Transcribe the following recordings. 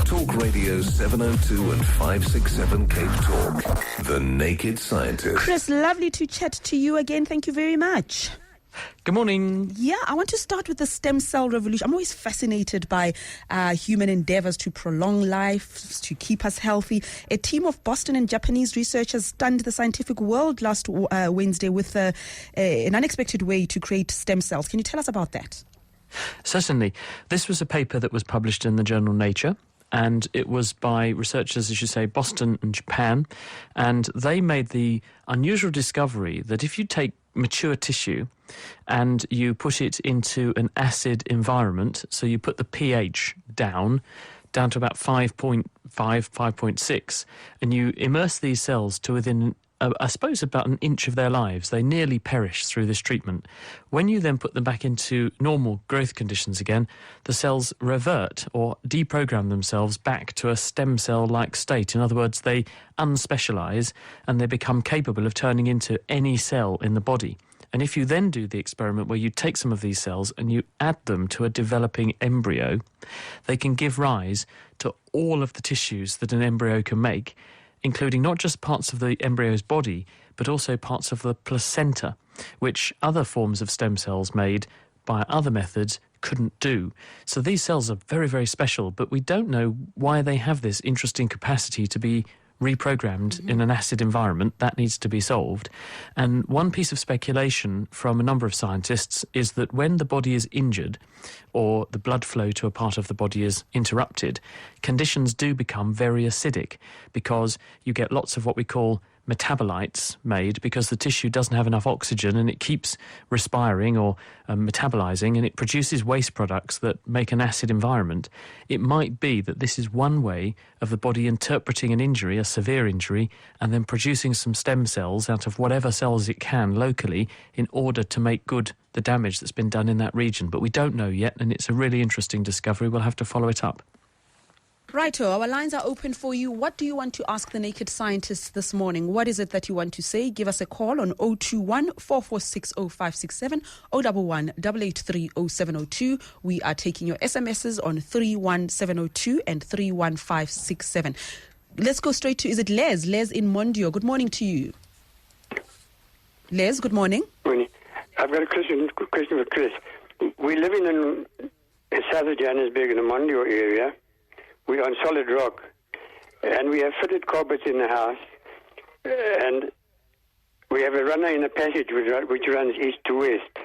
Talk Radio 702 and 567 Cape Talk. The Naked Scientist. Chris, lovely to chat to you again. Thank you very much. Good morning. Yeah, I want to start with the stem cell revolution. I'm always fascinated by human endeavors to prolong life, to keep us healthy. A team of Boston and Japanese researchers stunned the scientific world last Wednesday with an unexpected way to create stem cells. Can you tell us about that? Certainly. This was a paper that was published in the journal Nature, and it was by researchers, as you say, Boston and Japan, and they made the unusual discovery that if you take mature tissue and you put it into an acid environment, so you put the pH down to about 5.5, 5.6, and you immerse these cells to within I suppose about an inch of their lives. They nearly perish through this treatment. When you then put them back into normal growth conditions again, the cells revert or deprogram themselves back to a stem cell-like state. In other words, they unspecialise and they become capable of turning into any cell in the body. And if you then do the experiment where you take some of these cells and you add them to a developing embryo, they can give rise to all of the tissues that an embryo can make, including not just parts of the embryo's body, but also parts of the placenta, which other forms of stem cells made by other methods couldn't do. So these cells are very, very special, but we don't know why they have this interesting capacity to be reprogrammed in an acid environment. That needs to be solved. And one piece of speculation from a number of scientists is that when the body is injured or the blood flow to a part of the body is interrupted, conditions do become very acidic because you get lots of what we call metabolites made because the tissue doesn't have enough oxygen and it keeps respiring or metabolizing, and it produces waste products that make an acid environment. It might be that this is one way of the body interpreting an injury, a severe injury, and then producing some stem cells out of whatever cells it can locally in order to make good the damage that's been done in that region. But we don't know yet, and it's a really interesting discovery. We'll have to follow it up. Righto, our lines are open for you. What do you want to ask the Naked Scientists this morning? What is it that you want to say? Give us a call on 021 446 0567 011 883 0702. We are taking your SMSs on 31702 and 31567. Let's go straight to, is it Les? Les in Mondio. Good morning to you. Les, good morning. Morning. I've got a question for Chris. We're living in south of Johannesburg in the Mondio area. We're on solid rock, and we have fitted carpets in the house, and we have a runner in a passage which runs east to west.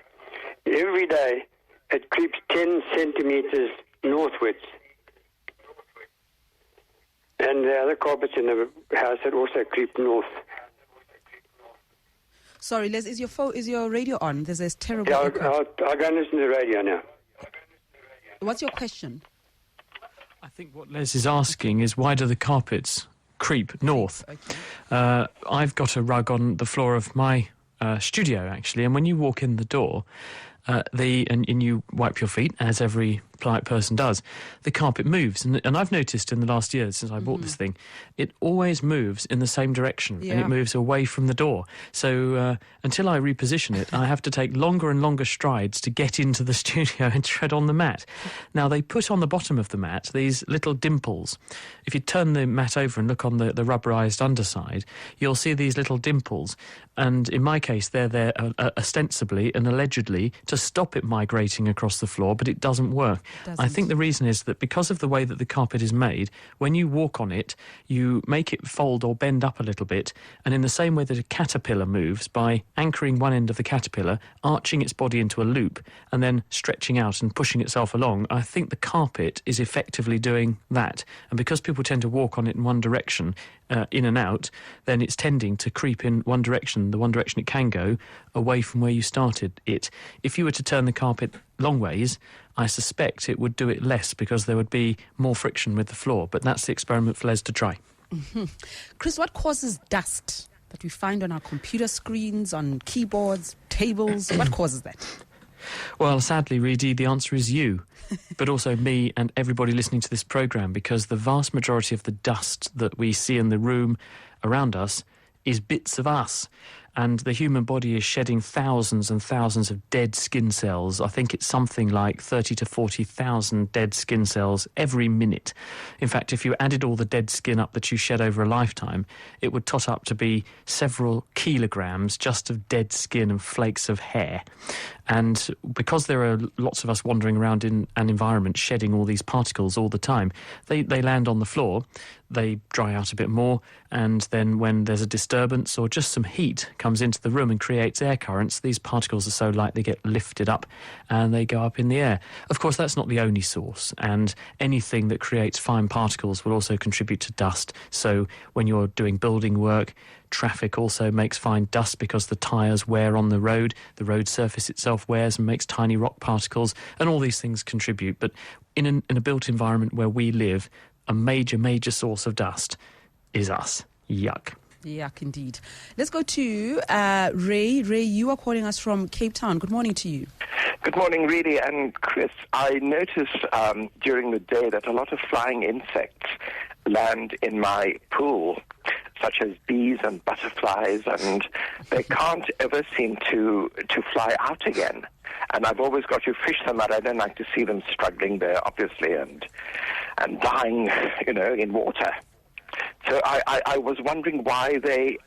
Every day, it creeps 10 centimeters northwards. And the other carpets in the house that also creep north. Sorry, Les, is your radio on? There's this terrible... Yeah, I'll go and listen to the radio now. What's your question? I think what Les is asking is, why do the carpets creep north? Okay. I've got a rug on the floor of my studio, actually, and when you walk in the door, and you wipe your feet, as every polite person does, the carpet moves. And I've noticed in the last year, since I bought this thing, it always moves in the same direction, and it moves away from the door. So until I reposition it, I have to take longer and longer strides to get into the studio and tread on the mat. Now, they put on the bottom of the mat these little dimples. If you turn the mat over and look on the rubberized underside, you'll see these little dimples. And in my case, they're there ostensibly and allegedly to stop it migrating across the floor, but it doesn't work. I think the reason is that because of the way that the carpet is made, when you walk on it, you make it fold or bend up a little bit, and in the same way that a caterpillar moves, by anchoring one end of the caterpillar, arching its body into a loop, and then stretching out and pushing itself along, I think the carpet is effectively doing that. And because people tend to walk on it in one direction, in and out, then it's tending to creep in one direction, the one direction it can go, away from where you started it. If you were to turn the carpet long ways, I suspect it would do it less because there would be more friction with the floor. But that's the experiment for Les to try. Chris, what causes dust that we find on our computer screens, on keyboards, tables? What causes that? Well, sadly, Reedy, the answer is you, but also me and everybody listening to this programme, because the vast majority of the dust that we see in the room around us is bits of us. and the human body is shedding thousands and thousands of dead skin cells. I think it's something like 30 to 40,000 dead skin cells every minute. In fact, if you added all the dead skin up that you shed over a lifetime, it would tot up to be several kilograms just of dead skin and flakes of hair. And because there are lots of us wandering around in an environment shedding all these particles all the time, they land on the floor, they dry out a bit more, and then when there's a disturbance or just some heat comes into the room and creates air currents, these particles are so light they get lifted up and they go up in the air. Of course, that's not the only source, and anything that creates fine particles will also contribute to dust. So when you're doing building work, traffic also makes fine dust because the tyres wear on the road surface itself wears and makes tiny rock particles, and all these things contribute. But in a built environment where we live, a major source of dust is us. Yuck. Yuck, indeed. Let's go to Ray. Ray, you are calling us from Cape Town. Good morning to you. Good morning, Reedy and Chris. I noticed during the day that a lot of flying insects land in my pool, such as bees and butterflies, and they can't ever seem to fly out again. And I've always got to fish them out. I don't like to see them struggling there, obviously, and dying, in water. So I was wondering why they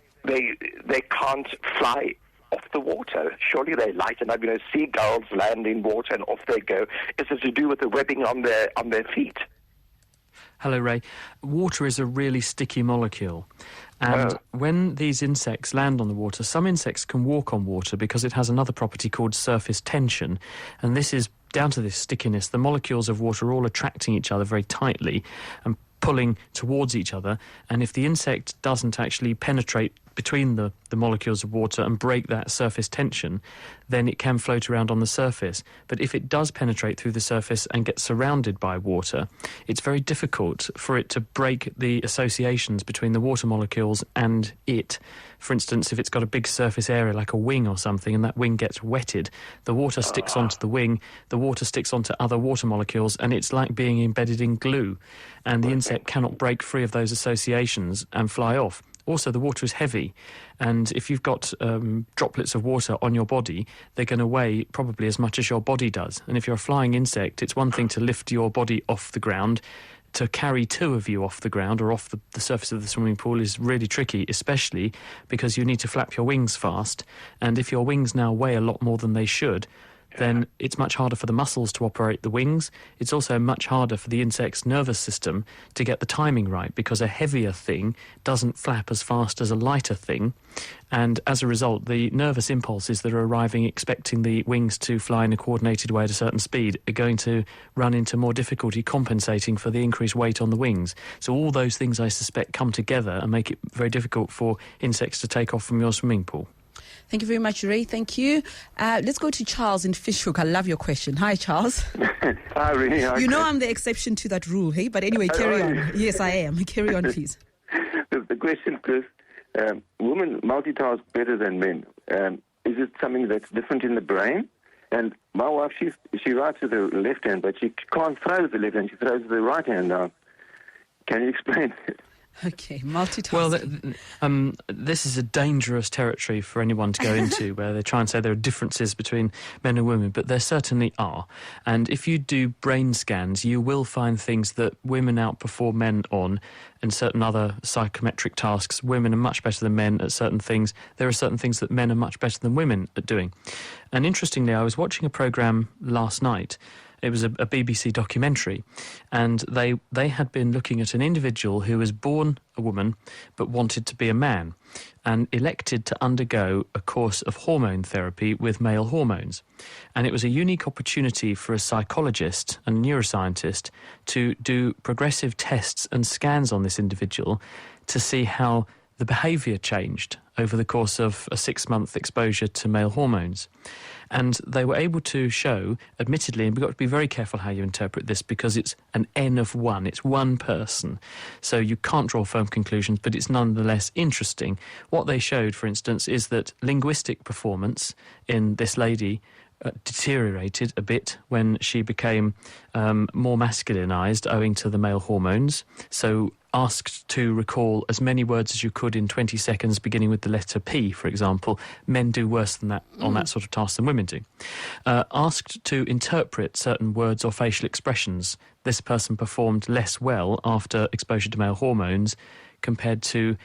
can't fly off the water. Surely they light enough. Seagulls land in water and off they go. Is it to do with the webbing on their feet? Hello, Ray. Water is a really sticky molecule. And when these insects land on the water, some insects can walk on water because it has another property called surface tension. And this is down to this stickiness. The molecules of water are all attracting each other very tightly and pulling towards each other. And if the insect doesn't actually penetrate between the molecules of water and break that surface tension, then it can float around on the surface. But if it does penetrate through the surface and get surrounded by water, it's very difficult for it to break the associations between the water molecules and it. For instance, if it's got a big surface area like a wing or something and that wing gets wetted, the water sticks onto the wing, the water sticks onto other water molecules, and it's like being embedded in glue. And the insect cannot break free of those associations and fly off. Also, the water is heavy, and if you've got droplets of water on your body, they're going to weigh probably as much as your body does. And if you're a flying insect, it's one thing to lift your body off the ground. To carry two of you off the ground or off the surface of the swimming pool is really tricky, especially because you need to flap your wings fast. And if your wings now weigh a lot more than they should, then it's much harder for the muscles to operate the wings. It's also much harder for the insect's nervous system to get the timing right, because a heavier thing doesn't flap as fast as a lighter thing. And as a result, the nervous impulses that are arriving expecting the wings to fly in a coordinated way at a certain speed are going to run into more difficulty compensating for the increased weight on the wings. So all those things, I suspect, come together and make it very difficult for insects to take off from your swimming pool. Thank you very much, Ray. Thank you. Let's go to Charles in Fishhook. I love your question. Hi, Charles. Hi, Ray. You know I'm the exception to that rule, hey? But anyway, carry on. Yes, I am. Carry on, please. The question, Chris, women multitask better than men. Is it something that's different in the brain? And my wife, she writes with the left hand, but she can't throw with the left hand. She throws with the right hand now. Can you explain it? Okay, multitasking. Well, this is a dangerous territory for anyone to go into, where they try and say there are differences between men and women, but there certainly are. And if you do brain scans, you will find things that women outperform men on, and certain other psychometric tasks. Women are much better than men at certain things. There are certain things that men are much better than women at doing. And interestingly, I was watching a programme last night. It was a BBC documentary, and they had been looking at an individual who was born a woman but wanted to be a man, and elected to undergo a course of hormone therapy with male hormones. And it was a unique opportunity for a psychologist and neuroscientist to do progressive tests and scans on this individual to see how the behaviour changed over the course of a 6-month exposure to male hormones. And they were able to show, admittedly, and we've got to be very careful how you interpret this because it's an N of one, it's one person. So you can't draw firm conclusions, but it's nonetheless interesting. What they showed, for instance, is that linguistic performance in this lady deteriorated a bit when she became more masculinized owing to the male hormones. So asked to recall as many words as you could in 20 seconds, beginning with the letter P, for example, men do worse than that on that sort of task than women do. Asked to interpret certain words or facial expressions, this person performed less well after exposure to male hormones compared to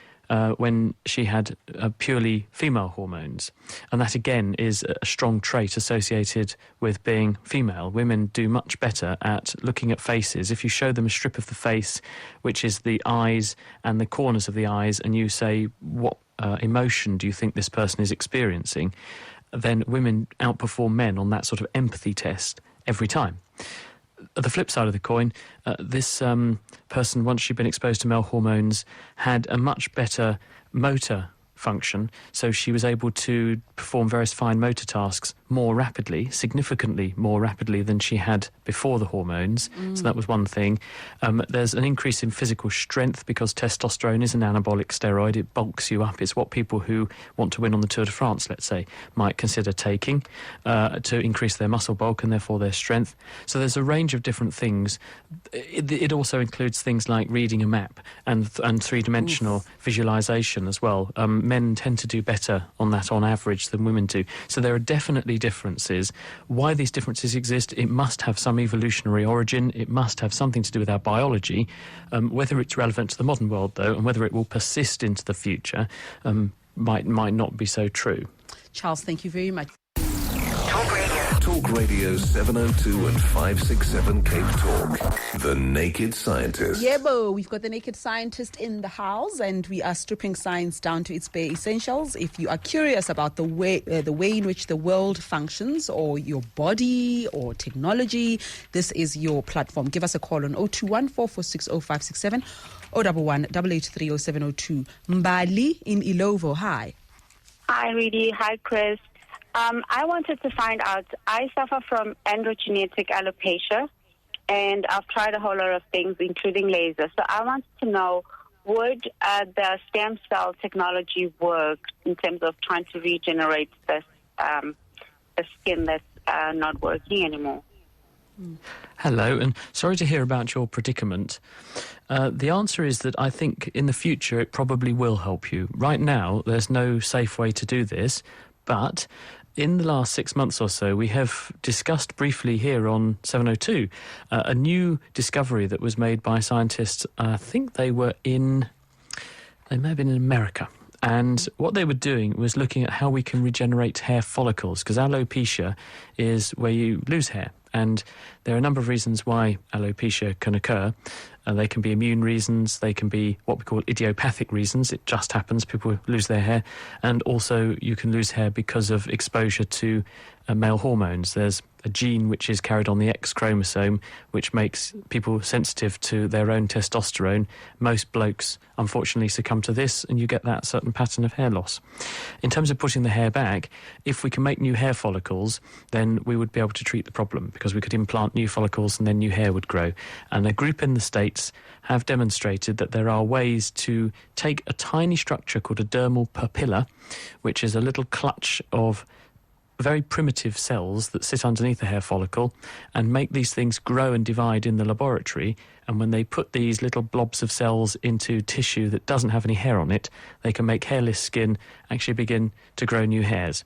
when she had purely female hormones. And that, again, is a strong trait associated with being female. Women do much better at looking at faces. If you show them a strip of the face, which is the eyes and the corners of the eyes, and you say, what emotion do you think this person is experiencing, then women outperform men on that sort of empathy test every time. The flip side of the coin, this person, once she'd been exposed to male hormones, had a much better motor function, so she was able to perform various fine motor tasks more rapidly, significantly more rapidly than she had before the hormones. So that was one thing. There's an increase in physical strength because testosterone is an anabolic steroid. It bulks you up. It's what people who want to win on the Tour de France, let's say, might consider taking to increase their muscle bulk and therefore their strength. So there's a range of different things. It also includes things like reading a map and three-dimensional visualization as well. Men tend to do better on that on average than women do. So there are definitely differences. Why these differences exist, it must have some evolutionary origin. It must have something to do with our biology. Whether it's relevant to the modern world, though, and whether it will persist into the future, might not be so true. Charles, thank you very much. Talk Radio 702 and 567 Cape Talk. The Naked Scientist. Yebo, we've got the Naked Scientist in the house, and we are stripping science down to its bare essentials. If you are curious about the way in which the world functions, or your body, or technology, this is your platform. Give us a call on 021 446 0567 011 883 0702. Mbali in Ilovo. Hi. Hi, Rudy. Hi, Chris. I wanted to find out, I suffer from androgenetic alopecia, and I've tried a whole lot of things, including laser. So I wanted to know, would the stem cell technology work in terms of trying to regenerate this the skin that's not working anymore? Hello, and sorry to hear about your predicament. The answer is that I think in the future it probably will help you. Right now, there's no safe way to do this, but in the last 6 months or so, we have discussed briefly here on 702 a new discovery that was made by scientists. I think they may have been in America. And what they were doing was looking at how we can regenerate hair follicles, because alopecia is where you lose hair. And there are a number of reasons why alopecia can occur. They can be immune reasons, they can be what we call idiopathic reasons. It just happens, people lose their hair. And also you can lose hair because of exposure to male hormones. There's a gene which is carried on the X chromosome, which makes people sensitive to their own testosterone. Most blokes, unfortunately, succumb to this, and you get that certain pattern of hair loss. In terms of putting the hair back, if we can make new hair follicles, then we would be able to treat the problem, because we could implant new follicles and then new hair would grow. And a group in the States have demonstrated that there are ways to take a tiny structure called a dermal papilla, which is a little clutch of very primitive cells that sit underneath the hair follicle, and make these things grow and divide in the laboratory. And when they put these little blobs of cells into tissue that doesn't have any hair on it, they can make hairless skin actually begin to grow new hairs.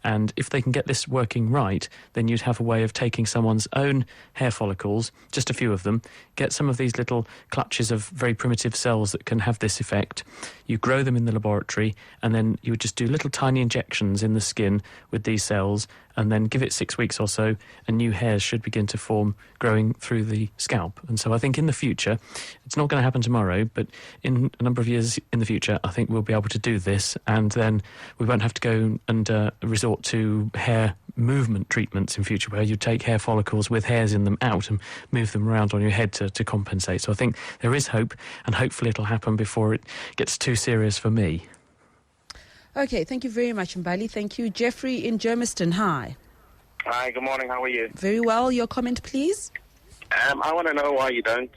And if they can get this working right, then you'd have a way of taking someone's own hair follicles, just a few of them, get some of these little clutches of very primitive cells that can have this effect. You grow them in the laboratory, and then you would just do little tiny injections in the skin with these cells, and then give it 6 weeks or so, and new hairs should begin to form, growing through the scalp. And so I think in the future, it's not going to happen tomorrow, but in a number of years in the future, I think we'll be able to do this, and then we won't have to go and resort to hair movement treatments in future, where you take hair follicles with hairs in them out and move them around on your head to compensate. So I think there is hope, and hopefully it'll happen before it gets too serious for me. Okay, thank you very much, Mbali. Thank you. Jeffrey in Germiston, hi. Hi, good morning. How are you? Very well. Your comment, please? I want to know why you don't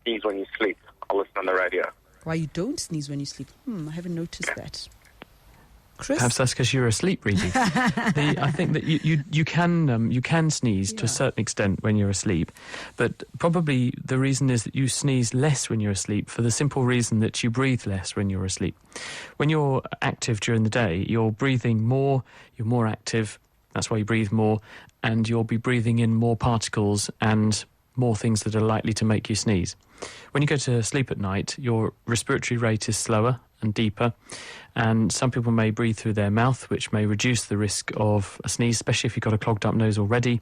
sneeze when you sleep. I'll listen on the radio. Why you don't sneeze when you sleep? I haven't noticed that. Chris? Perhaps that's because you're asleep, Reedy. I think that you can sneeze to a certain extent when you're asleep, but probably the reason is that you sneeze less when you're asleep for the simple reason that you breathe less when you're asleep. When you're active during the day, you're breathing more, you're more active, that's why you breathe more, and you'll be breathing in more particles and more things that are likely to make you sneeze. When you go to sleep at night, your respiratory rate is slower and deeper, and some people may breathe through their mouth, which may reduce the risk of a sneeze, especially if you've got a clogged up nose already.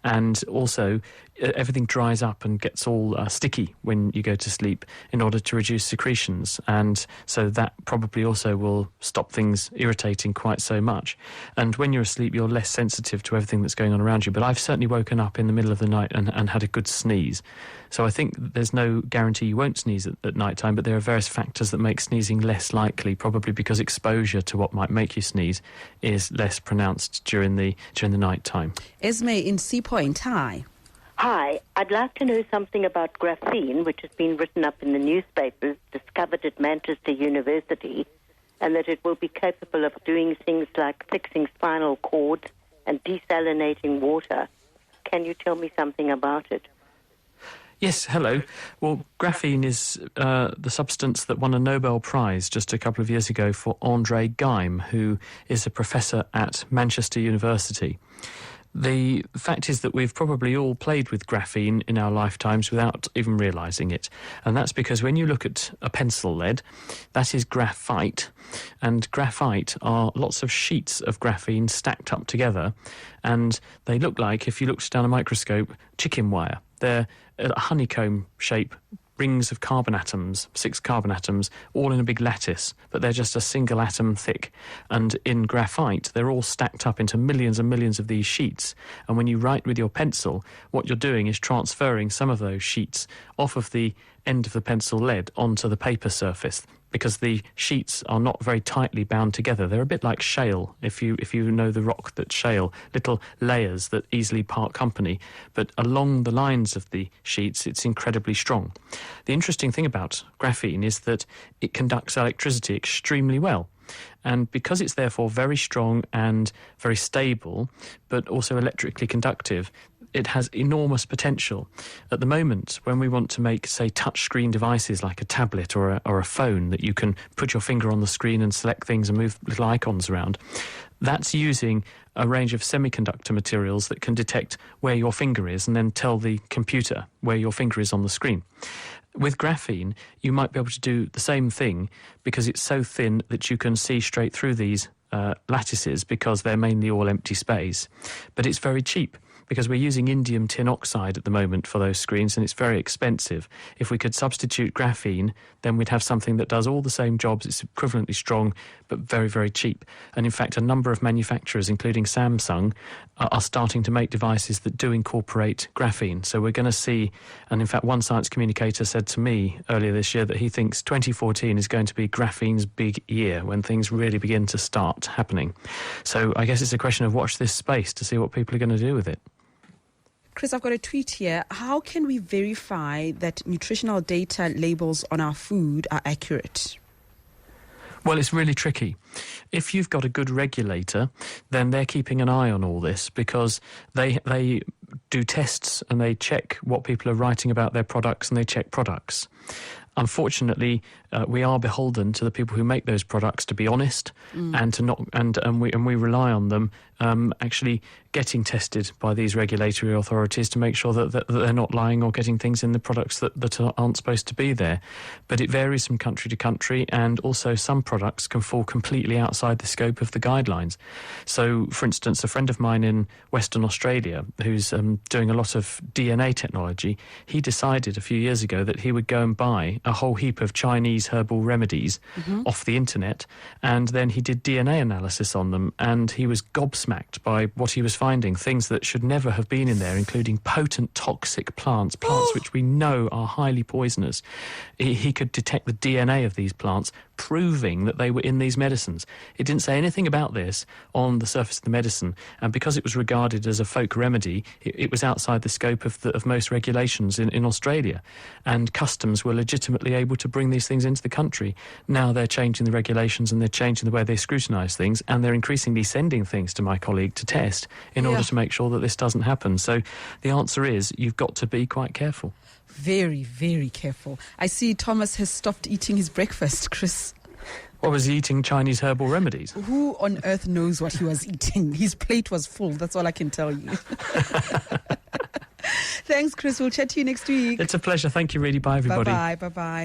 And also, everything dries up and gets all sticky when you go to sleep in order to reduce secretions, and so that probably also will stop things irritating quite so much. And when you're asleep, you're less sensitive to everything that's going on around you. But I've certainly woken up in the middle of the night and had a good sneeze. So I think there's no guarantee you won't sneeze at night time, but there are various factors that make sneezing less likely, probably because exposure to what might make you sneeze is less pronounced during the night time. Esme in Sea Point, hi. Hi, I'd like to know something about graphene, which has been written up in the newspapers, discovered at Manchester University, and that it will be capable of doing things like fixing spinal cords and desalinating water. Can you tell me something about it? Yes, hello. Well, graphene is the substance that won a Nobel Prize just a couple of years ago for André Geim, who is a professor at Manchester University. The fact is that we've probably all played with graphene in our lifetimes without even realising it. And that's because when you look at a pencil lead, that is graphite. And graphite are lots of sheets of graphene stacked up together. And they look like, if you looked down a microscope, chicken wire. They're a honeycomb shape, rings of carbon atoms, 6 carbon atoms, all in a big lattice, but they're just a single atom thick. And in graphite, they're all stacked up into millions and millions of these sheets. And when you write with your pencil, what you're doing is transferring some of those sheets off of the end of the pencil lead onto the paper surface, because the sheets are not very tightly bound together. They're a bit like shale, if you know the rock that's shale, little layers that easily part company. But along the lines of the sheets, it's incredibly strong. The interesting thing about graphene is that it conducts electricity extremely well. And because it's therefore very strong and very stable, but also electrically conductive, it has enormous potential. At the moment, when we want to make, say, touchscreen devices like a tablet or a phone that you can put your finger on the screen and select things and move little icons around, that's using a range of semiconductor materials that can detect where your finger is and then tell the computer where your finger is on the screen. With graphene, you might be able to do the same thing because it's so thin that you can see straight through these lattices because they're mainly all empty space. But it's very cheap, because we're using indium tin oxide at the moment for those screens and it's very expensive. If we could substitute graphene, then we'd have something that does all the same jobs, it's equivalently strong, but very, very cheap. And in fact, a number of manufacturers, including Samsung, are starting to make devices that do incorporate graphene. So we're going to see, and in fact, one science communicator said to me earlier this year that he thinks 2014 is going to be graphene's big year when things really begin to start happening. So I guess it's a question of watch this space to see what people are going to do with it. Chris, I've got a tweet here. How can we verify that nutritional data labels on our food are accurate? Well, it's really tricky. If you've got a good regulator, then they're keeping an eye on all this because they do tests and they check what people are writing about their products and they check products. Unfortunately, we are beholden to the people who make those products to be honest and to not, and we rely on them actually getting tested by these regulatory authorities to make sure that they're not lying or getting things in the products that aren't supposed to be there. But it varies from country to country, and also some products can fall completely outside the scope of the guidelines. So, for instance, a friend of mine in Western Australia who's doing a lot of DNA technology, he decided a few years ago that he would go and buy a whole heap of Chinese herbal remedies off the internet, and then he did DNA analysis on them, and he was gobsmacked by what he was finding, things that should never have been in there, including potent toxic plants which we know are highly poisonous. He could detect the DNA of these plants proving that they were in these medicines. It didn't say anything about this on the surface of the medicine, and because it was regarded as a folk remedy, it was outside the scope of most regulations in Australia, and customs were legitimately able to bring these things into the country. Now they're changing the regulations and they're changing the way they scrutinise things, and they're increasingly sending things to my colleague to test in order to make sure that this doesn't happen. So the answer is you've got to be quite careful. Very, very careful. I see Thomas has stopped eating his breakfast, Chris. What, was he eating Chinese herbal remedies? Who on earth knows what he was eating? His plate was full, that's all I can tell you. Thanks, Chris. We'll chat to you next week. It's a pleasure. Thank you, really. Bye, everybody. Bye-bye. Bye-bye.